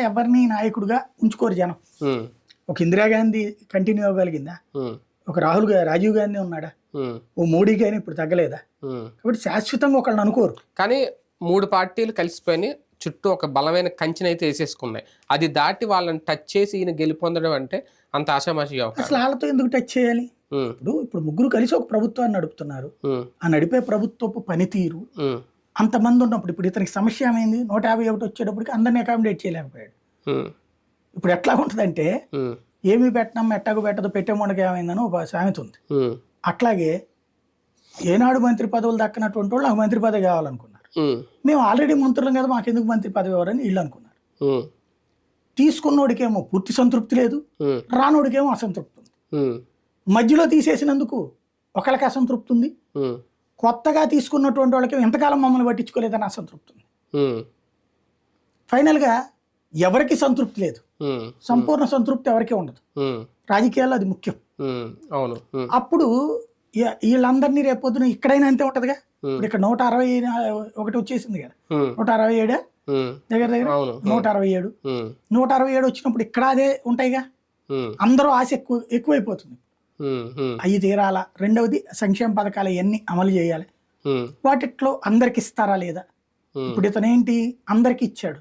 ఎవరిని నాయకుడిగా ఉంచుకోరు జనం. ఒక ఇందిరాగాంధీ కంటిన్యూ అవ్వగలిగిందా? ఒక రాజీవ్ గాంధీ ఉన్నాడా? ఓ మోడీ కానీ ఇప్పుడు తగ్గలేదా? కాబట్టి శాశ్వతంగా ఒకళ్ళని అనుకోరు. కానీ 3 పార్టీలు కలిసిపోయి చుట్టూ ఒక బలమైన కంచెని అయితే వేసేసుకున్నాయి. అది దాటి వాళ్ళని టచ్ చేసి ఈయన గెలుపొందడం అంటే అంత ఆషామాషిగా అసలు వాళ్ళతో ఎందుకు టచ్ చేయాలి? ఇప్పుడు ముగ్గురు కలిసి ఒక ప్రభుత్వాన్ని నడుపుతున్నారు. ఆ నడిపే ప్రభుత్వపు పనితీరు అంతమంది ఉన్నప్పుడు ఇప్పుడు ఇతనికి సమస్య ఏమైంది? 151 వచ్చేటప్పటికి అందరినీ అకామిడేట్ చేయలేకపోయాడు. ఇప్పుడు ఎట్లా ఉంటుందంటే ఏమి పెట్టినాం ఎట్టాకు పెట్టదు పెట్టేమోడకి ఏమైందని ఒక సామెత ఉంది. అట్లాగే ఏనాడు మంత్రి పదవులు దక్కనటువంటి వాళ్ళు నాకు మంత్రి పదవి కావాలనుకున్నారు. మేము ఆల్రెడీ మంత్రులం కదా మాకెందుకు మంత్రి పదవి ఎవరని వీళ్ళు అనుకున్నారు. తీసుకున్నోడికేమో పూర్తి సంతృప్తి లేదు, రానోడికేమో అసంతృప్తి ఉంది. మధ్యలో తీసేసినందుకు ఒకళ్ళకి అసంతృప్తి ఉంది, కొత్తగా తీసుకున్నటువంటి వాళ్ళకి ఎంతకాలం మమ్మల్ని పట్టించుకోలేదని అసంతృప్తి ఉంది. ఫైనల్గా ఎవరికి సంతృప్తి లేదు, సంపూర్ణ సంతృప్తి ఎవరికి ఉండదు. రాజకీయాల్లో అది ముఖ్యం. అప్పుడు వీళ్ళందరినీ రేపొద్దున ఇక్కడైనా అంతే ఉంటదిగా. ఇప్పుడు ఇక్కడ 161 వచ్చేసింది కదా, 167 దగ్గర 167 వచ్చినప్పుడు ఇక్కడ అదే ఉంటాయిగా. అందరూ ఆశ ఎక్కువైపోతుంది. అవి తీరాలా. రెండవది సంక్షేమ పథకాలు ఇవన్నీ అమలు చేయాలి. వాటిట్లో అందరికి ఇస్తారా లేదా? ఇప్పుడు ఇతనేంటి అందరికి ఇచ్చాడు,